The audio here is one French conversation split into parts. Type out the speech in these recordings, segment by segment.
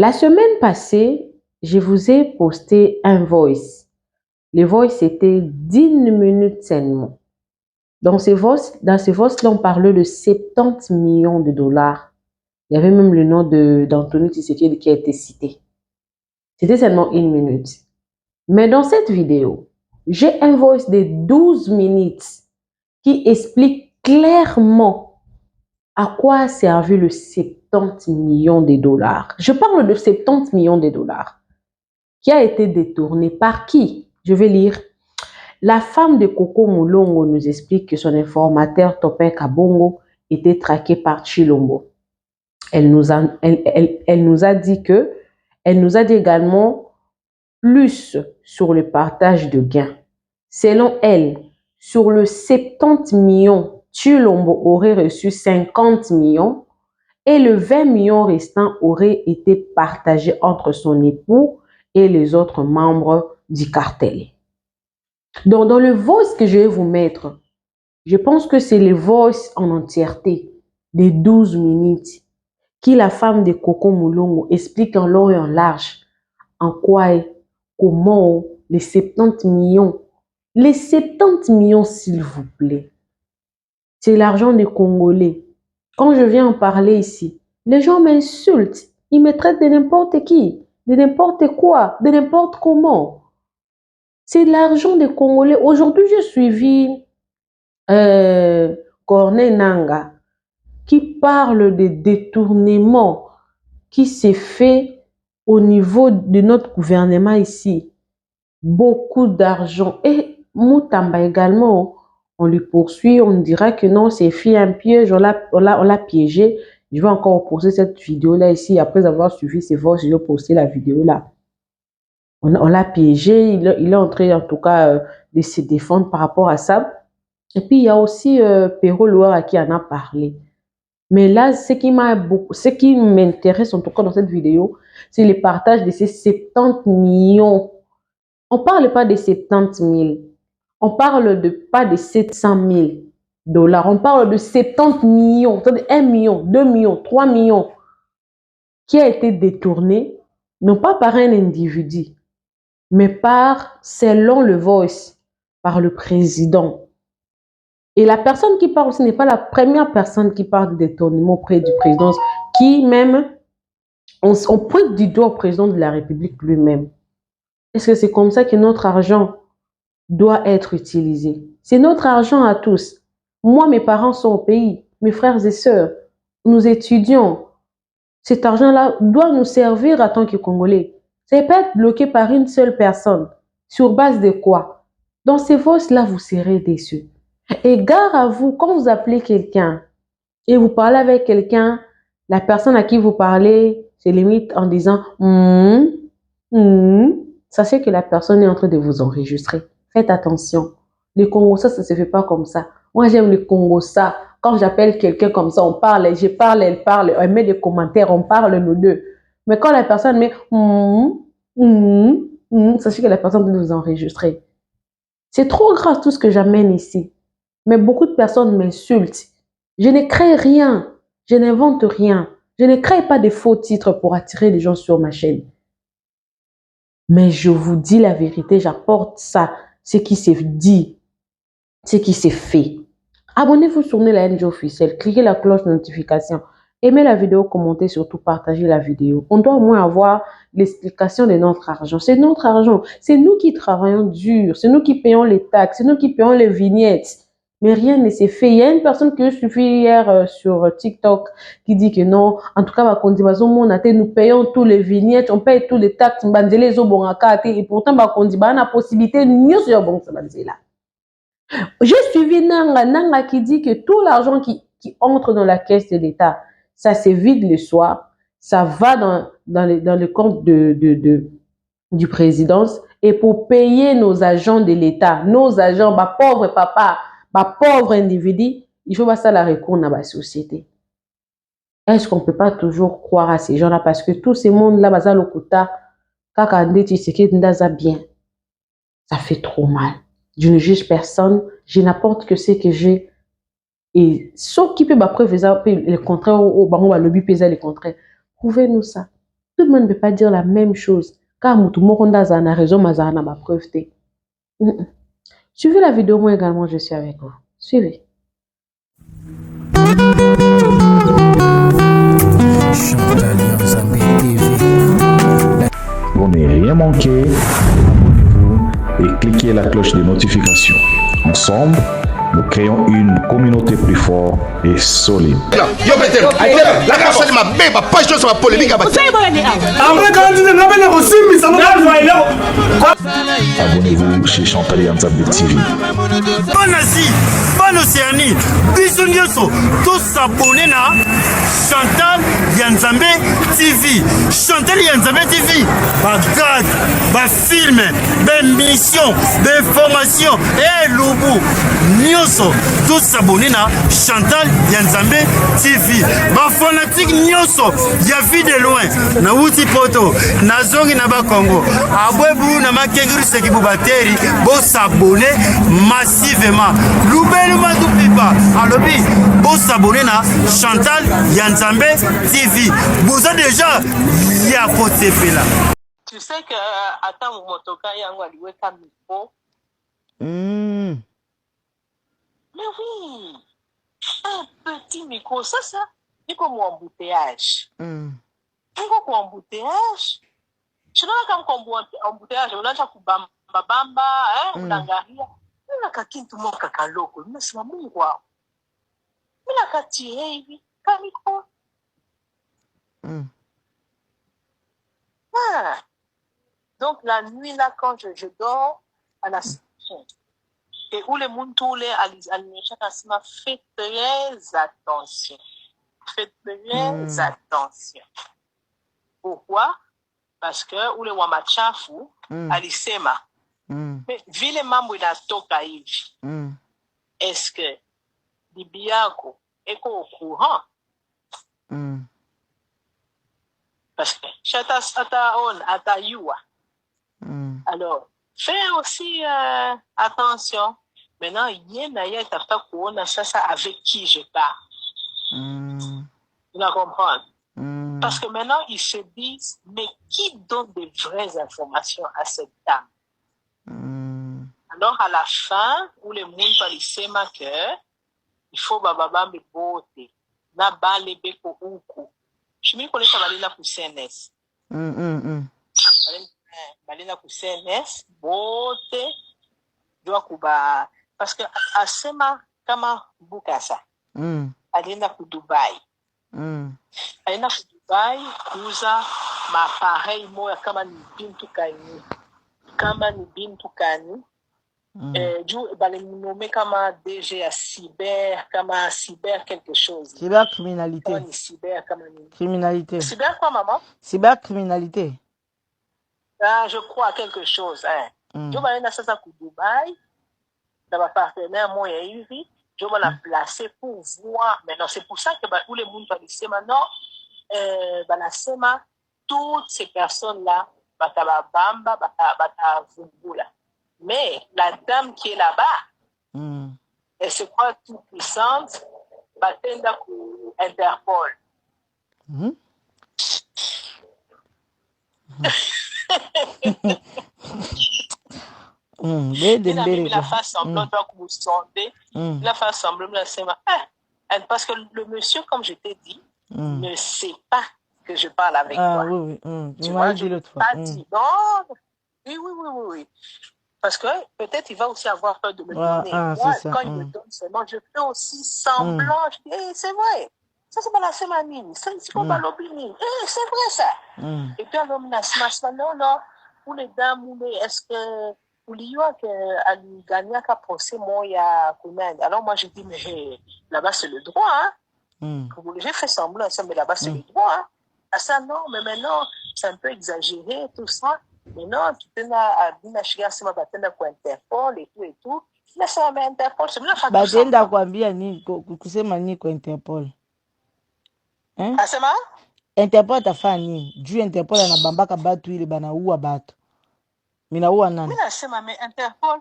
La semaine passée, je vous ai posté un voice. Le voice était d'1 minute seulement. Dans ce voice-là, on parlait de 70 millions de dollars. Il y avait même le nom d'Anthony Tshisekedi qui a été cité. C'était seulement 1 minute. Mais dans cette vidéo, j'ai un voice de 12 minutes qui explique clairement à quoi a servi le 70 millions de dollars. Je parle de 70 millions de dollars qui a été détourné par qui? Je vais lire. La femme de Coco Moulongo nous explique que son informateur Topin Kabongo était traqué par Chilombo. Elle nous a dit également plus sur le partage de gains. Selon elle, sur le 70 millions, Chilombo aurait reçu 50 millions et le 20 millions restant aurait été partagé entre son époux et les autres membres du cartel. Donc, dans le voice que je vais vous mettre, je pense que c'est le voice en entièreté des 12 minutes qui la femme de Coco Moulongo explique en long et en large en quoi et comment les 70 millions, s'il vous plaît, c'est l'argent des Congolais. Quand je viens en parler ici, les gens m'insultent, ils me traitent de n'importe qui, de n'importe quoi, de n'importe comment. C'est l'argent des Congolais. Aujourd'hui, j'ai suivi Corneille Nanga qui parle des détournements qui s'est fait au niveau de notre gouvernement ici. Beaucoup d'argent. Et Moutamba également, on lui poursuit, on dira que non, c'est fait un piège, on l'a piégé. Je vais encore poster cette vidéo-là ici. Après avoir suivi ses voix, je vais poster la vidéo-là. On l'a piégé, il est en train en tout cas de se défendre par rapport à ça. Et puis il y a aussi Perrault Loire qui en a parlé. Mais là, ce qui m'intéresse en tout cas dans cette vidéo, c'est le partage de ces 70 millions. On ne parle pas de 70 000. On parle pas de 700 000 dollars. On parle de 70 millions. C'est-à-dire 1 million, 2 millions, 3 millions qui a été détourné, non pas par un individu, mais selon le voice, par le président. Et la personne qui parle, ce n'est pas la première personne qui parle de détournement auprès du président, qui même, on pointe du doigt au président de la République lui-même. Est-ce que c'est comme ça que notre argent doit être utilisé? C'est notre argent à tous. Moi, mes parents sont au pays, mes frères et sœurs, nous étudions. Cet argent-là doit nous servir en tant que Congolais. Ça ne peut pas être bloqué par une seule personne. Sur base de quoi? Dans ces voices-là, vous serez déçus. Et gare à vous, quand vous appelez quelqu'un et vous parlez avec quelqu'un, la personne à qui vous parlez se limite en disant sachez que la personne est en train de vous enregistrer. Faites attention. Le Congo, ça ne se fait pas comme ça. Moi, j'aime le Congo, ça. Quand j'appelle quelqu'un comme ça, on parle, je parle, elle parle, elle met des commentaires, on parle nous deux. Mais quand la personne met sachez que la personne est en train de vous enregistrer. C'est trop grave tout ce que j'amène ici. Mais beaucoup de personnes m'insultent. Je ne crée rien. Je n'invente rien. Je ne crée pas de faux titres pour attirer les gens sur ma chaîne. Mais je vous dis la vérité, j'apporte ça, ce qui s'est dit, ce qui s'est fait. Abonnez-vous sur la NG officielle, cliquez la cloche de notification, aimez la vidéo, commentez, surtout partagez la vidéo. On doit au moins avoir l'explication de notre argent. C'est notre argent. C'est nous qui travaillons dur. C'est nous qui payons les taxes. C'est nous qui payons les vignettes. Mais rien ne s'est fait. Il y a une personne que je suis hier sur TikTok qui dit que non, en tout cas, nous payons tous les vignettes, on paye tous les taxes, et pourtant, on a la possibilité de sur bon là. J'ai suivi Nanga qui dit que tout l'argent qui entre dans la caisse de l'État, ça se vide le soir, ça va dans le compte du présidence et pour payer nos agents de l'État, nos agents, pauvres papa, pauvres individus, il faut pas ça la recours dans la société. Est-ce qu'on ne peut pas toujours croire à ces gens-là parce que tout ce monde-là, baza lokuta, kakande Tshisekedi ndaza bien, ça fait trop mal. Je ne juge personne, je n'apporte que ce que j'ai. Et ce qui peut preuve le contraire, au lobby pesa le contraire. Prouvez-nous ça. Tout le monde ne peut pas dire la même chose. Car tout le monde a raison, mais ça n'a pas preuve. Suivez la vidéo, moi également, je suis avec vous. Suivez. Pour ne rien manquer, abonnez-vous et cliquez la cloche de notification. Ensemble, nous créons une communauté plus forte et solide. Abonnez-vous chez Chantal Yanzambe TV. Bonne Asie, bonne Océanie, bisous nyonso, tous s'abonner na Chantal Yanzambe TV. Chantal Yanzambe TV, bagad, ba film, ba mission, ba information, et lobo, nyonso, tous s'abonner na Chantal Yanzambe TV. Ba fanatique nyonso, ya vu de loin, na wuti poto, na zongi na ba Congo, abwebu na makenguru seki bubateri, bo s'abonner massivement. Loubelu Madoupipa, alobi, bo s'abonner na Chantal Yanzambe TV. Vous avez déjà y a poté là. Tu sais que attends mon motoka yango aliweka micro. Mais oui, un petit micro, ça, c'est comme un embouteillage. Comme un embouteillage. Je ne sais pas comme un embouteillage, on a déjà bamba, on a garia. On a kakintu mo kakaloko, mais c'est Mungu wao. Mais la katiré hivi, ka micro. Ah. Donc la nuit là, quand je dors à la station, et où les monde tous les faites très attention. Faites très attention. Pourquoi? Parce que où les wamachafu alisema. Mais vile mambo inatoka hivi. Est-ce que bibi yako eko au courant? Parce que ata yua. Alors, fais aussi attention. Maintenant, yena tafuta kuona sasa avec qui je parle. Tu vas comprendre? Parce que maintenant, ils se disent, mais qui donne de vraies informations à cette dame? Alors, à la fin, où le monde va lui que il faut bababa me bote. Na bale beko uku. Je me connais ça balina pour CNS. Balina pour CNS, bote. Doit kuba. Parce que asema kama bukasa. Alina pour Dubaï. Alina pour Dubaï, kuza mapareil moya kama ni bintu kani. Kama ni bintu kani. Juu balinome kama DG à cyber, kama cyber quelque chose. Cybercriminalité. Kama ni cyber, kama ni... Criminalité. Cyber quoi, maman? Cybercriminalité. Ah, je crois quelque chose. Juu balina sasa ku Dubaï, dans ma partenaire moi et Yuri, je vais la placer pour voir. Maintenant, c'est pour ça que tous les monde va dire maintenant, toutes ces personnes-là, bata bamba, bata vumbula. Mais la dame qui est là-bas, elle se croit toute puissante, batenda pour Interpol. Il a fait semblant de vous sonder. Il a fait semblant de parce que le monsieur, comme je t'ai dit, ne sait pas que je parle avec toi. Oui. Tu vois, je ne pas dit non. Oui. Parce que peut-être il va aussi avoir peur de me donner. Moi, quand il me donne seulement, je fais aussi semblant. Je dis, c'est vrai. Ça, c'est pas la semaine. C'est pas l'opinion. C'est vrai, ça. Et puis, alors, non. Pour les dames, est-ce que... Pour lui, qu'elle gagne qu'à procès, moi, il y a combien? Alors, moi, je dis, mais là-bas, c'est le droit. J'ai fait semblant, mais là-bas, c'est le droit. Ah, ça, non, mais maintenant, c'est un peu exagéré, tout ça. Mais non, tu t'es à Binachiga, c'est ma bataille pour Interpol et tout. Là, ça va Interpol, c'est bien. Batenda kuambia ni kusema ni kwa Interpol. Ah, c'est ma? Interpol atafanya nini? Juu Interpol anabambaka batu ile banaua batu. Minaua nani? Oui, c'est ma, mais Interpol,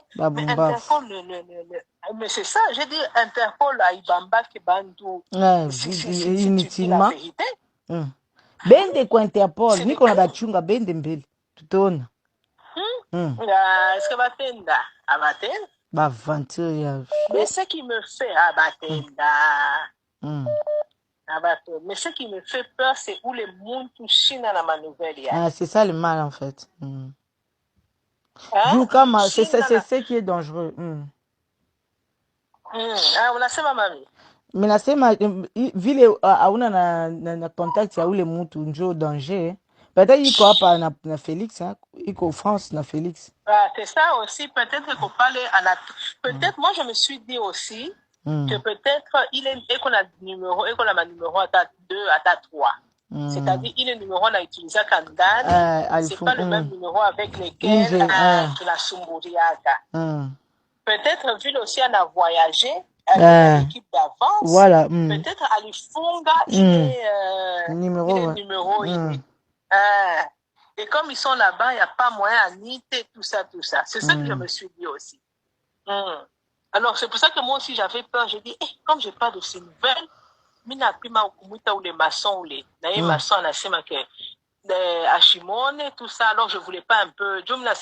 mais c'est ça, j'ai dit Interpol à Ibamba qui bandou. Inutilement. Bende kwa Interpol, niko na bachunga bende mbele. Tutaona. Est-ce que batenda? Abatenda? Ba aventure ya. Mais ce qui me fait abatenda. Mais ce qui me fait peur, c'est où les mondes touchent dans ma nouvelle. Ah, c'est ça le mal en fait. Hein? C'est ce qui est dangereux. Ah, unasema mami. Mais nasema vile hauna na contact ya ule mtu njo danger. Peut-être iko hapa na Félix, hein? Iko France na Félix. Ah, c'est ça aussi, peut-être qu'on parle peut-être moi je me suis dit aussi que peut-être il est qu'on a numéro et qu'on a ma numéro à 2 à 3. C'est-à-dire il est numéro on a utilisé Kandani, c'est pas le même numéro avec lequel la Sumburiaga. Peut-être vu aussi on a voyagé avec l'équipe d'avance. Voilà. Peut-être Ali Funga il est numéro et comme ils sont là-bas, il n'y a pas moyen à niter tout ça. C'est ça que je me suis dit aussi. Alors, c'est pour ça que moi aussi, j'avais peur. J'ai dit, comme je n'ai pas de ces nouvelles, mina pima ukumuita ou les maçons ou les maçons, on a que Hashimone, tout ça. Alors, je ne voulais pas un peu. Je me l'ai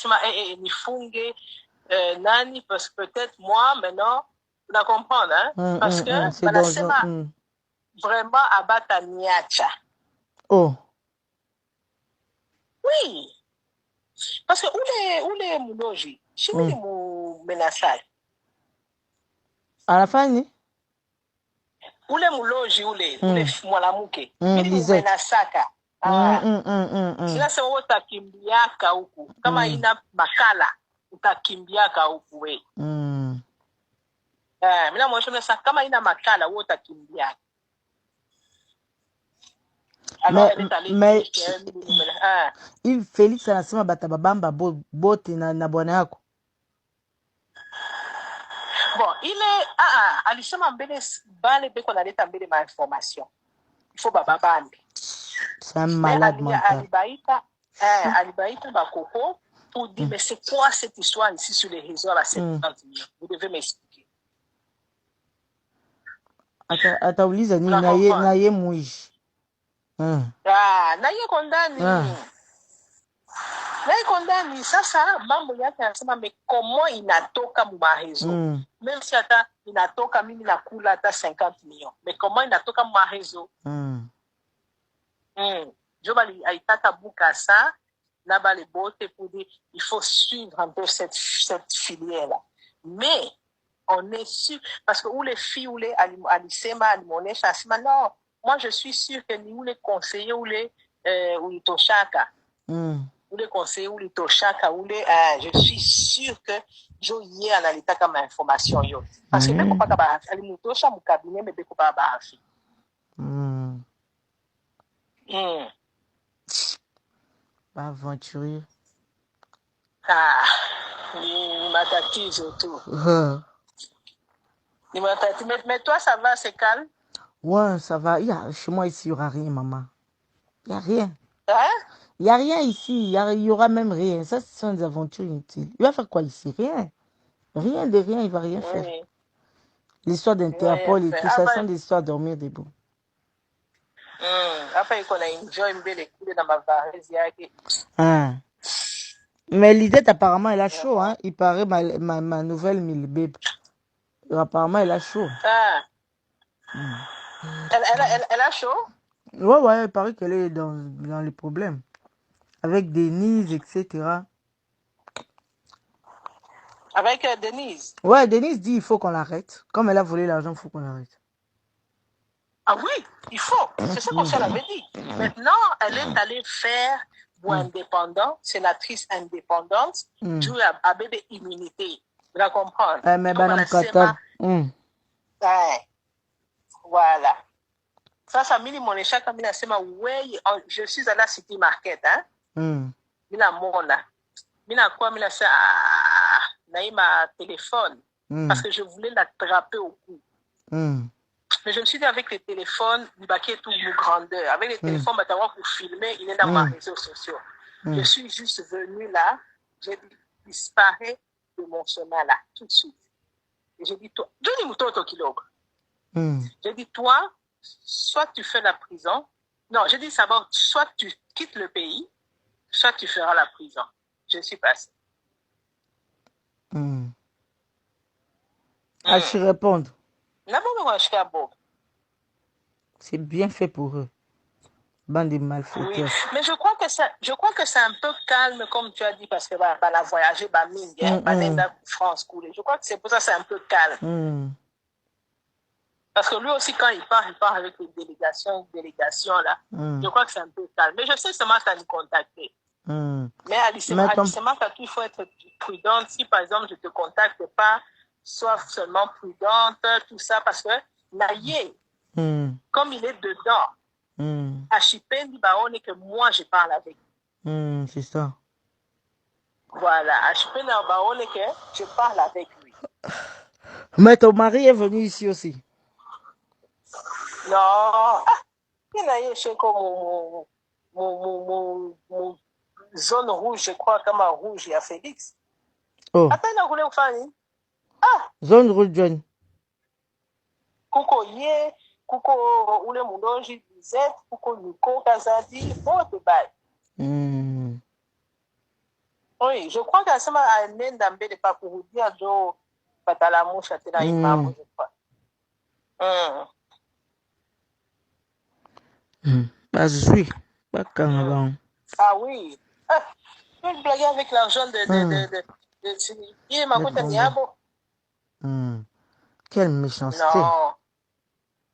dit, nifunge, nani, parce que peut-être moi, maintenant, vous la comprendre, hein? Parce que, vraiment, abata niacha. Oh. Oui. Parce que où les mouloji? Chez nous, les menasai. À la fin, ni? Où les mouloji, où les mwalamuke? Lisette. Menasaka. Sila se utakimbiaka huku. Kama ina makala, utakimbiaka huku we. Mina mwesho mnasa, kama ina makala, utakimbiaka. Mais il Félix anasema batababamba bote na bwana yako. Bon, il est alisema mbele bale beko naleta mbele ma information. Il faut bababande. C'est un malade mental. Alibaïta bakoko pour dire mais c'est quoi cette histoire ici sur les réseaux à 70 millions? Vous devez m'expliquer. Atauliza ni na ye muishi. Na ye kondani sasa mambo yake anasema mais comment inatoka mwa réseau même si hata inatoka mimi nakula hata 50 millions mais comment inatoka mwa réseau jo bali aitaka buka ça na bale bote pour dire il faut suivre un peu cette filière là mais on est sûr parce que où les filles où les alisema alimonesha asema non. Moi, je suis sûr que nous, les conseillers, ou les Toshaka, ou les conseillers, ou les Toshaka, ou les. Je suis sûr que je y ai analysé comme information. Parce que même pas que les Tosha, mon cabinet, mais pas bahafi. Aventurier. Il m'a tâté autour. Mais toi, ça va, c'est calme? Ouais, ça va. Chez moi, ici, il n'y aura rien, maman. Il n'y a rien. Hein? Il n'y a rien ici. Il y aura même rien. Ça, ce sont des aventures inutiles. Il va faire quoi ici? Rien. Rien de rien, il ne va rien faire. L'histoire d'Interpol et tout ça, sont des histoires à dormir debout. Après, il a enjoy une belle écoute dans ma varese. Mais l'idée, apparemment, elle a chaud. Hein? Il paraît ma nouvelle Milbeb. Apparemment, elle a chaud. Elle a chaud? Ouais, il paraît qu'elle est dans les problèmes. Avec Denise, etc. Avec Denise? Ouais, Denise dit il faut qu'on l'arrête. Comme elle a volé l'argent, il faut qu'on l'arrête. Ah oui, il faut. C'est ça qu'on s'en avait dit. Maintenant, elle est allée faire pour indépendant, sénatrice indépendante, jouer à bébé immunité. Vous la comprenez? Mais Madame Kata. Voilà. Ça mini mon échec comme il sema ouais, je suis à la City Market hein. Mina mona. Mina quoi mina ça naïma téléphone parce que je voulais l'attraper au cou. Mais je me suis dit avec les téléphones, il baquait tout mon grandeur. Avec les téléphones, maintenant pour filmer, il est dans mes réseaux sociaux. Je suis juste venu là, j'ai disparu de mon chemin là tout de suite. Et j'ai dit toi, Johnny Moutoto Kilobre. J'ai dit toi, soit tu fais la prison, Non, je dis d'abord, soit tu quittes le pays, soit tu feras la prison. Je suis passée. Ah, je réponds. C'est bien fait pour eux. Bande de malfaiteurs. Oui, mais je crois que c'est un peu calme, comme tu as dit, parce que la voyager, France, je crois que c'est pour ça que c'est un peu calme. Parce que lui aussi, quand il part avec une délégation là. Je crois que c'est un peu calme. Mais je sais seulement qu'à nous contacter. Mais Alicema, il faut être prudente. Si, par exemple, je ne te contacte pas, sois seulement prudente, tout ça, parce que Naye, comme il est dedans, Achipendi Baone, que moi, je parle avec. C'est ça. Voilà, Achipendi Baone, que je parle avec lui. Mais ton mari est venu ici aussi. Non. Il y a chez comme mon zone rouge, je crois, comme un rouge, il y a Félix. Oh. Attends, on voulait faire. Zone rouge, John. Kuko Ye, Kuko Oule Moudonji, Zet, Kuko Nico, Kazadi, bon débat. Oui, je crois qu'à ce moment, à un d'ambé de Papourudi, à Jo, Patalamouche, à Tena Imam, je crois. Bah, je suis. Pas quand avant. Ah oui. Je vais blaguer avec l'argent de Quelle méchanceté. Non.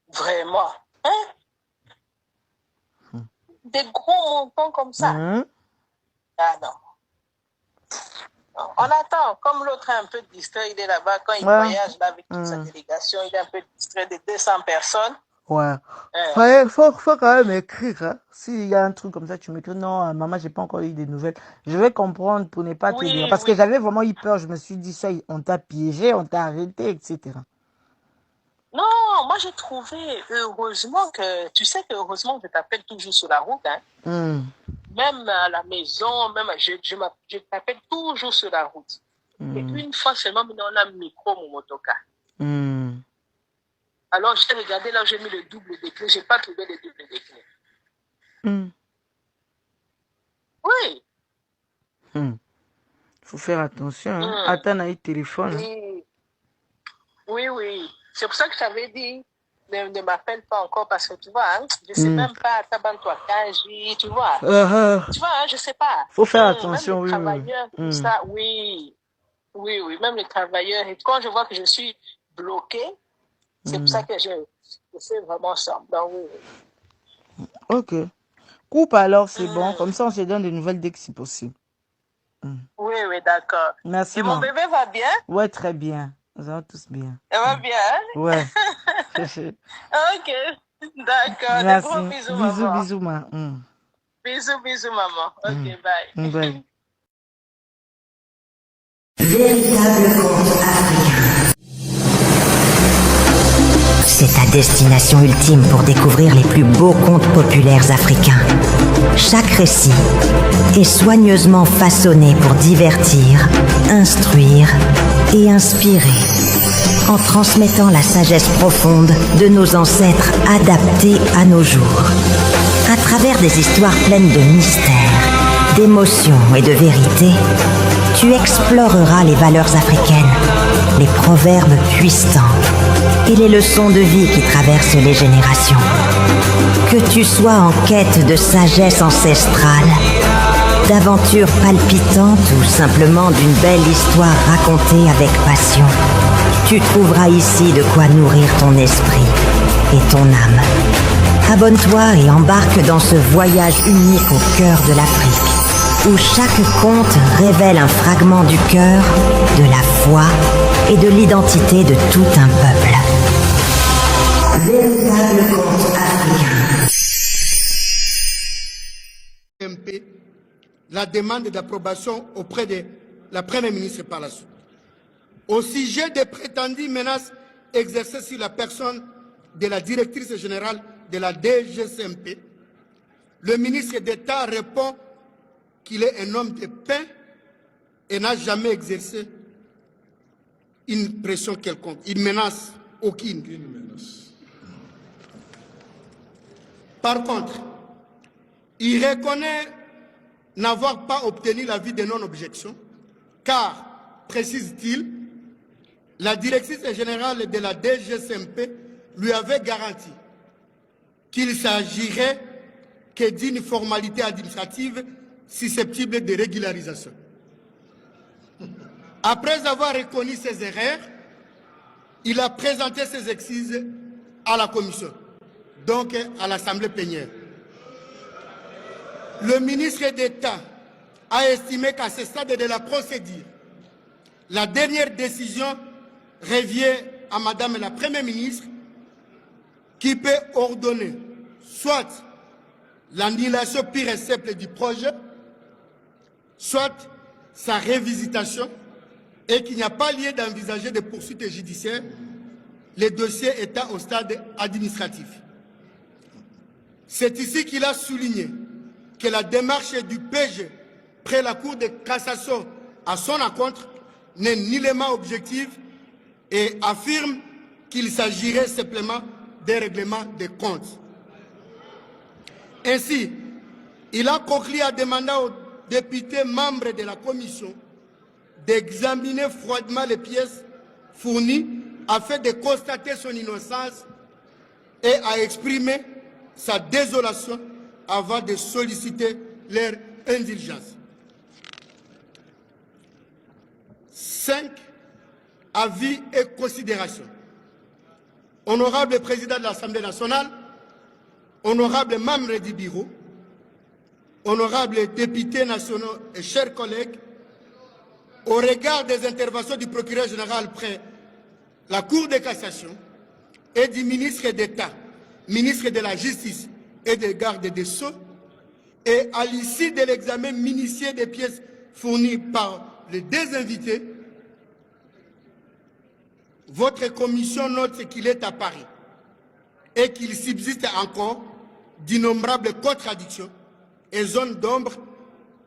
Vraiment. Hein? Des gros montants comme ça. Ah non. On attend. Comme l'autre est un peu distrait, il est là-bas. Quand il voyage là, avec toute sa délégation, il est un peu distrait de 200 personnes. Ouais. Il faut quand même écrire. Hein. S'il y a un truc comme ça, tu m'écris. Non, maman, j'ai pas encore eu des nouvelles. Je vais comprendre pour ne pas te dire. Parce que j'avais vraiment eu peur. Je me suis dit, ça, on t'a piégé, on t'a arrêté, etc. Non, moi j'ai trouvé, heureusement que, tu sais que heureusement je t'appelle toujours sur la route. Hein. Même à la maison, même je t'appelle toujours sur la route. Et une fois seulement, on a un micro, mon motocar. Alors, j'ai regardé là où j'ai mis le double de clé. Je n'ai pas trouvé le double de clé. Oui. Il faut faire attention. Hein. Attends, à téléphone. Oui. C'est pour ça que je t'avais dit, ne m'appelle pas encore parce que tu vois, hein, je ne sais même pas, toi, tu vois. Tu vois, hein, je ne sais pas. Il faut faire attention, même les travailleurs, tout ça, oui, même les travailleurs. Et quand je vois que je suis bloqué, c'est pour ça que je fais vraiment semblant. Oui. Ok. Coupe alors, c'est bon. Comme ça, on se donne des nouvelles dès que c'est possible. Oui, d'accord. Merci. Et mon bébé va bien? Ouais, très bien. Nous allons tous bien. Elle va bien? Ouais. Ok, d'accord. Merci. Des gros bisous, maman. Bisous, maman. Bisous, maman. Ok, bye. Bye. Véritable conte africain. C'est ta destination ultime pour découvrir les plus beaux contes populaires africains. Chaque récit est soigneusement façonné pour divertir, instruire et inspirer, en transmettant la sagesse profonde de nos ancêtres adaptée à nos jours. À travers des histoires pleines de mystères, d'émotions et de vérité, tu exploreras les valeurs africaines, les proverbes puissants et les leçons de vie qui traversent les générations. Que tu sois en quête de sagesse ancestrale, d'aventures palpitantes ou simplement d'une belle histoire racontée avec passion, tu trouveras ici de quoi nourrir ton esprit et ton âme. Abonne-toi et embarque dans ce voyage unique au cœur de l'Afrique, où chaque conte révèle un fragment du cœur, de la foi et de l'identité de tout un peuple. Véritable conte africain. La demande d'approbation auprès de la Première ministre par la suite. Au sujet des prétendues menaces exercées sur la personne de la directrice générale de la DGCMP, le ministre d'État répond qu'il est un homme de paix et n'a jamais exercé une pression quelconque, une menace, aucune menace. Par contre, Il reconnaît n'avoir pas obtenu l'avis de non-objection, car, précise-t-il, la directrice générale de la DGCMP lui avait garanti qu'il s'agirait que d'une formalité administrative susceptible de régularisation. Après avoir reconnu ses erreurs, il a présenté ses excuses à la commission, donc à l'Assemblée plénière. Le ministre d'État a estimé qu'à ce stade de la procédure, la dernière décision revient à Madame la Première ministre qui peut ordonner soit l'annulation pure et simple du projet, soit sa révisitation et qu'il n'y a pas lieu d'envisager des poursuites judiciaires, les dossiers étant au stade administratif. C'est ici qu'il a souligné que la démarche du PG près la Cour de cassation à son encontre n'est nullement objective et affirme qu'il s'agirait simplement des règlements de comptes. Ainsi, il a conclu à demander aux députés membres de la commission d'examiner froidement les pièces fournies afin de constater son innocence et à exprimer sa désolation avant de solliciter leur indulgence. 5. Avis et considérations. Honorable Président de l'Assemblée nationale, honorables membres du bureau, honorables députés nationaux et chers collègues, au regard des interventions du procureur général près la Cour de cassation et du ministre d'État, ministre de la Justice et des gardes des Sceaux, et à l'issue de l'examen minutieux des pièces fournies par les deux invités, votre commission note qu'il est apparu et qu'il subsiste encore d'innombrables contradictions et zones d'ombre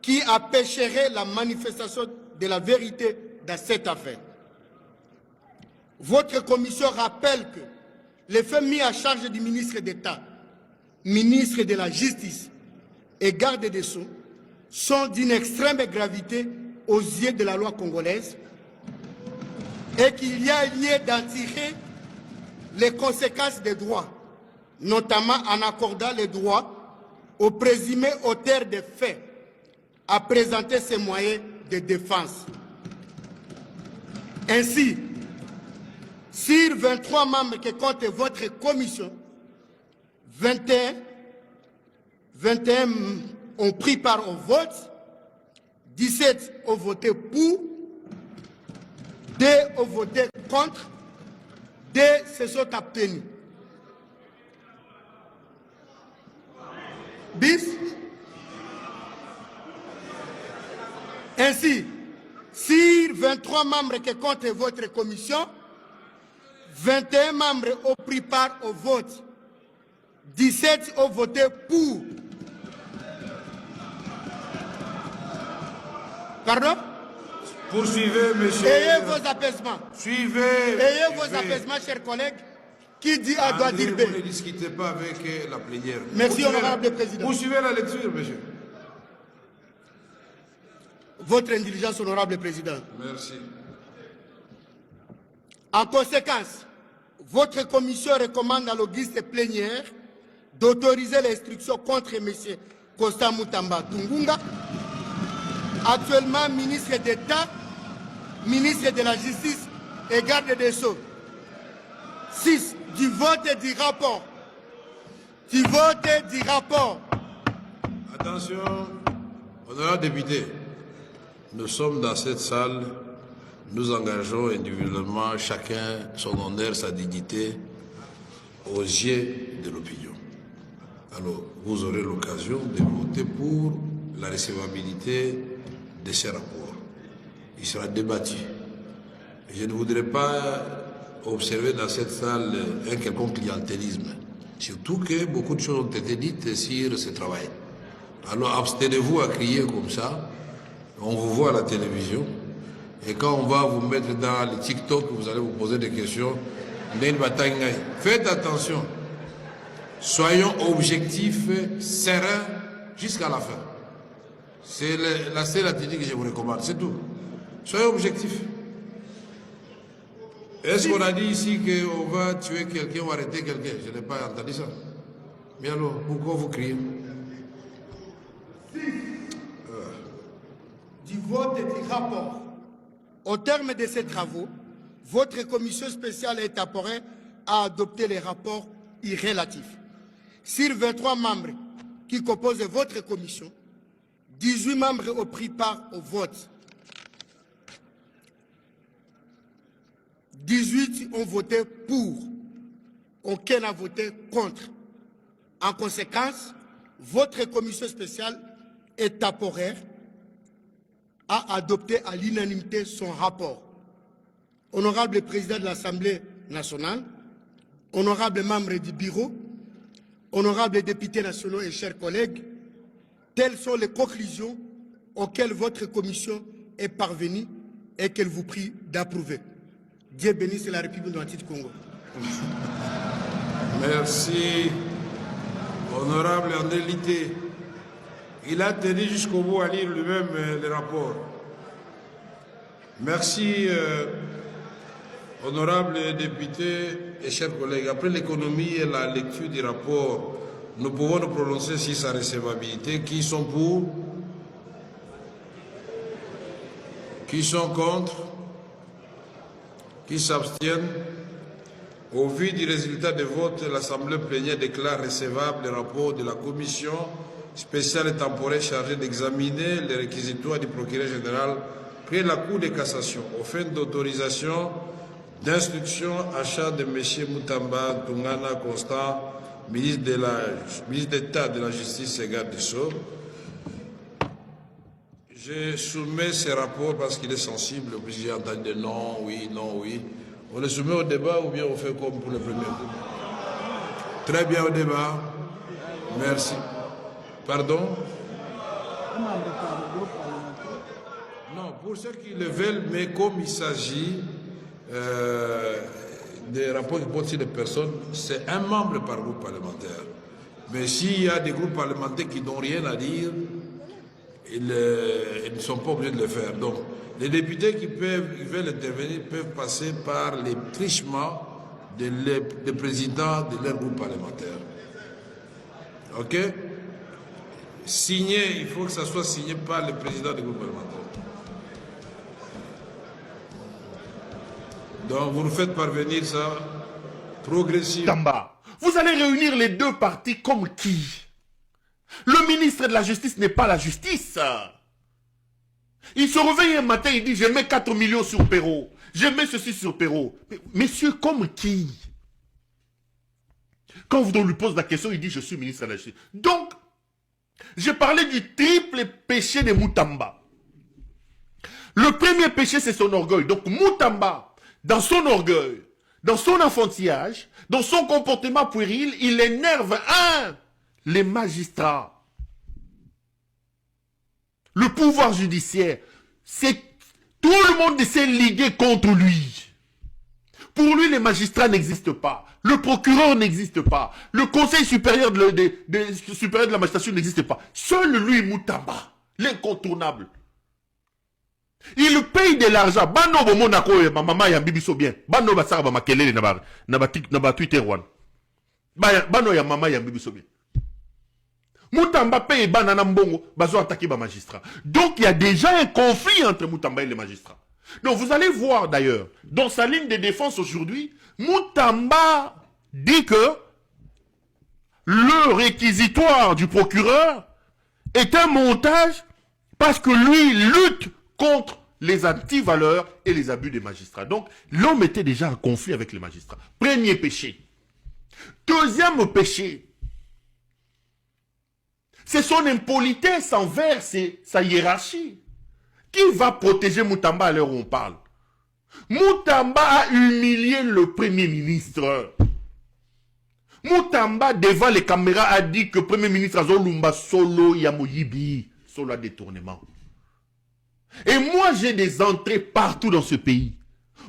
qui empêcheraient la manifestation de la vérité dans cette affaire. Votre commission rappelle que les faits mis à charge du ministre d'État, ministre de la Justice et garde des Sceaux sont d'une extrême gravité aux yeux de la loi congolaise et qu'il y a lieu d'en tirer les conséquences des droits, notamment en accordant les droits aux présumés auteurs des faits à présenter ses moyens de défense. Ainsi, sur 23 membres que compte votre commission, 21 ont pris part au vote, 17 ont voté pour, 2 ont voté contre, 2 se sont abstenus. Bis. Ainsi, sur 23 membres que compte votre commission, 21 membres ont pris part au vote, 17 ont voté pour. Pardon? Poursuivez, monsieur. Ayez vos apaisements. Suivez. Ayez vos apaisements, chers collègues. Qui dit A doit dire B. Vous ne discutez pas avec la plénière. Merci, honorable président. Poursuivez la lecture, monsieur. Votre indulgence, honorable président. Merci. En conséquence, votre commission recommande à l'auguste plénière d'autoriser l'instruction contre M. Constant Mutamba Tungunga, actuellement ministre d'État, ministre de la Justice et garde des Sceaux. 6. Du vote et du rapport. Du vote et du rapport. Attention, honorable député, nous sommes dans cette salle, nous engageons individuellement chacun son honneur, sa dignité aux yeux de l'opinion. Alors, vous aurez l'occasion de voter pour la recevabilité de ces rapports. Il sera débattu. Je ne voudrais pas observer dans cette salle un quelconque clientélisme. Surtout que beaucoup de choses ont été dites sur ce travail. Alors abstenez-vous à crier comme ça. On vous voit à la télévision. Et quand on va vous mettre dans les TikTok, vous allez vous poser des questions. Faites attention. Soyons objectifs, sereins, jusqu'à la fin. C'est la seule attitude que je vous recommande, c'est tout. Soyez objectifs. Est-ce qu'on a dit ici qu'on va tuer quelqu'un ou arrêter quelqu'un? Je n'ai pas entendu ça. Mais alors, pourquoi vous criez? Du vote et du rapport. Au terme de ces travaux, votre commission spéciale et temporaire a adopté les rapports irrélatifs. Sur 23 membres qui composent votre commission, 18 membres ont pris part au vote. 18 ont voté pour. Aucun n'a voté contre. En conséquence, votre commission spéciale et temporaire a adopté à l'unanimité son rapport. Honorable président de l'Assemblée nationale, honorables membres du bureau, honorables députés nationaux et chers collègues, telles sont les conclusions auxquelles votre commission est parvenue et qu'elle vous prie d'approuver. Dieu bénisse la République du Congo. Merci, honorable André Lité. Il a tenu jusqu'au bout à lire lui-même les rapports. Merci, honorables députés et chers collègues. Après l'économie et la lecture du rapport, nous pouvons nous prononcer sur sa recevabilité. Qui sont pour? Qui sont contre? Qui s'abstiennent? Au vu du résultat des votes, l'Assemblée plénière déclare recevable le rapport de la commission spéciale et temporaire chargée d'examiner les réquisitoires du procureur général près la Cour de cassation aux fins d'autorisation d'instruction achat de M. Moutamba Tungana Constant, ministre d'État de la Justice et garde des Sceaux. Je soumets ce rapport parce qu'il est sensible, puis j'ai entendu des non, oui, non, oui. On le soumet au débat ou bien on fait comme pour le premier coup? Très bien, au débat. Merci. Pardon? Non, pour ceux qui le veulent, mais comme il s'agit des rapports qui portent sur des personnes, c'est un membre par groupe parlementaire. Mais s'il y a des groupes parlementaires qui n'ont rien à dire, ils ne sont pas obligés de le faire. Donc, les députés qui veulent intervenir peuvent passer par les trichements des présidents de leur groupe parlementaire. OK? Signé, il faut que ça soit signé par le président du groupe parlementaire. Donc, vous nous faites parvenir ça progressivement. Tamba, vous allez réunir les deux partis comme qui? Le ministre de la Justice n'est pas la justice. Il se réveille un matin, il dit, je mets 4 millions sur Perrault. Je mets ceci sur Perrault. Mais, messieurs, comme qui? Quand on lui pose la question, il dit, je suis ministre de la Justice. Donc, j'ai parlé du triple péché de Moutamba. Le premier péché, c'est son orgueil. Donc, Moutamba, dans son orgueil, dans son enfantillage, dans son comportement puéril, il énerve, les magistrats. Le pouvoir judiciaire, c'est tout le monde s'est ligué contre lui. Pour lui, les magistrats n'existent pas. Le procureur n'existe pas. Le conseil supérieur supérieur de la magistrature n'existe pas. Seul lui, Moutamba, l'incontournable. Il paye de l'argent. Bano bo monako ma maman ya bibiso bien. Bano ba sara ba makelele na ba Twitter one. Bano ya maman ya bibiso bien. Moutamba paye banana mbongo, bazo attaquer ba magistrat. Donc il y a déjà un conflit entre Moutamba et les magistrats. Donc vous allez voir d'ailleurs, dans sa ligne de défense aujourd'hui, Moutamba dit que le réquisitoire du procureur est un montage parce que lui lutte contre les antivaleurs et les abus des magistrats. Donc l'homme était déjà en conflit avec les magistrats. Premier péché. Deuxième péché, c'est son impolitesse envers sa hiérarchie. Qui va protéger Moutamba à l'heure où on parle? Moutamba a humilié le premier ministre. Moutamba, devant les caméras, a dit que le premier ministre Azolumba solo yamoyibi, solo à détournement. Et moi, j'ai des entrées partout dans ce pays.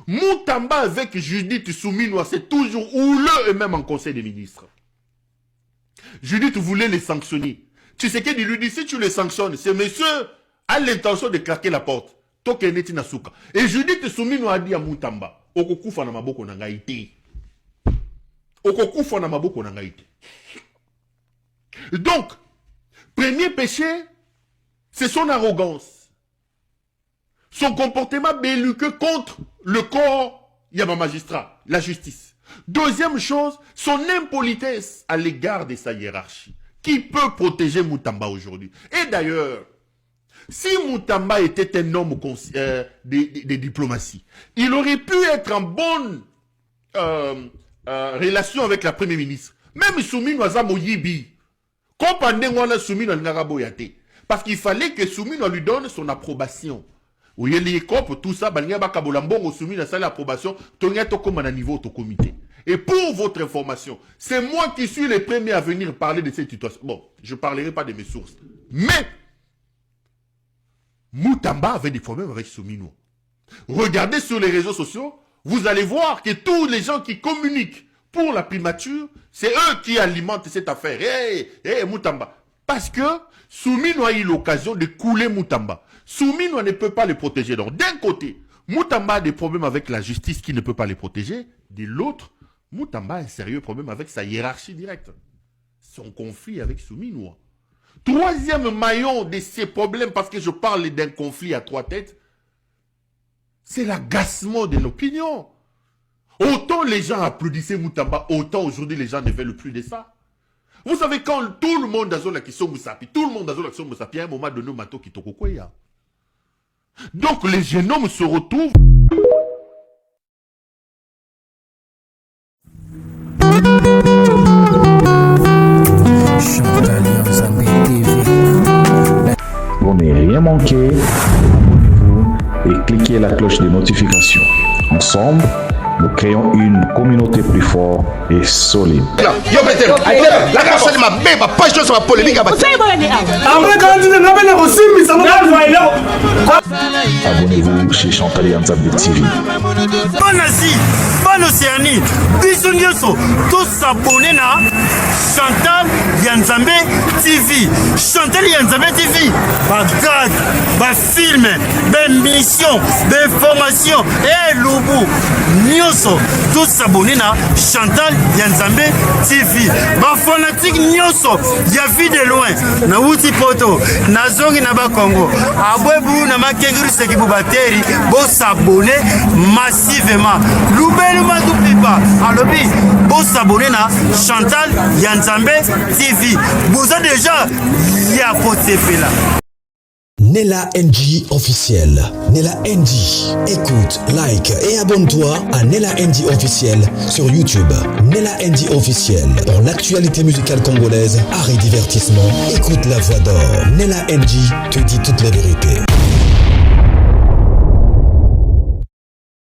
Moutamba avec Judith Souminoua, c'est toujours houleux et même en conseil des ministres. Judith voulait les sanctionner. Tshisekedi lui dit, si tu le sanctionnes, ce monsieur a l'intention de claquer la porte. Tokeneti Nasuka. Et Judith Soumino a dit à Moutamba, Okokufa na maboko na ngai te. Okokufa na maboko na ngai te. Donc, premier péché, c'est son arrogance. Son comportement belliqueux contre le corps, Yama magistrat, la justice. Deuxième chose, son impolitesse à l'égard de sa hiérarchie. Qui peut protéger Moutamba aujourd'hui? Et d'ailleurs, si Moutamba était un homme de diplomatie, il aurait pu être en bonne relation avec la première ministre. Même Soumino Azamo Yibi. Parce qu'il fallait que Soumino lui donne son approbation. Oui, les copes, tout ça, Soumino a sa approbation, niveau au comité. Et pour votre information, c'est moi qui suis le premier à venir parler de cette situation. Bon, je ne parlerai pas de mes sources. Mais, Moutamba avait des problèmes avec Soumino. Regardez sur les réseaux sociaux, vous allez voir que tous les gens qui communiquent pour la primature, c'est eux qui alimentent cette affaire. Hey, Moutamba. Parce que Soumino a eu l'occasion de couler Moutamba. Soumino ne peut pas les protéger. Donc, d'un côté, Moutamba a des problèmes avec la justice qui ne peut pas les protéger. De l'autre, Moutamba a un sérieux problème avec sa hiérarchie directe. Son conflit avec Soumino. Troisième maillon de ces problèmes, parce que je parle d'un conflit à trois têtes, c'est l'agacement de l'opinion. Autant les gens applaudissaient Moutamba, autant aujourd'hui les gens ne veulent plus de ça. Vous savez, quand tout le monde a la question Moussapi, tout le monde a la question Moussapi, à un moment donné, Mato Kitokokweya. Donc les jeunes hommes se retrouvent. Pour ne rien manquer, abonnez-vous et cliquez la cloche de notification. Ensemble, nous créons une communauté plus forte et solide. Abonnez-vous chez Chantal Yanzambe TV. Bonne Asie, bonne Océanie, bisous nyonso, tous abonnés na Chantal Yanzambe TV. Chantal Yanzambe TV, bagad, ba film, ba mission, ba information, et loubou, nyonso, tous abonnés na Chantal Yanzambe TV. Ba fanatique nyonso, ya vie de loin, na wuti poto, na zongi na ba Congo, abwebu na makenguru seki bubateri, bo s'abonner massivement. Loubelu Madoupipa, alobi, bo s'abonner na Chantal Yanzambe TV. Vous avez déjà ya côté là. Nella NG officiel. Nella NG. Écoute, like et abonne-toi à Nella NG officiel sur YouTube. Nella NG officiel. Pour l'actualité musicale congolaise, art et divertissement, écoute la voix d'or. Nella NG te dit toute la vérité.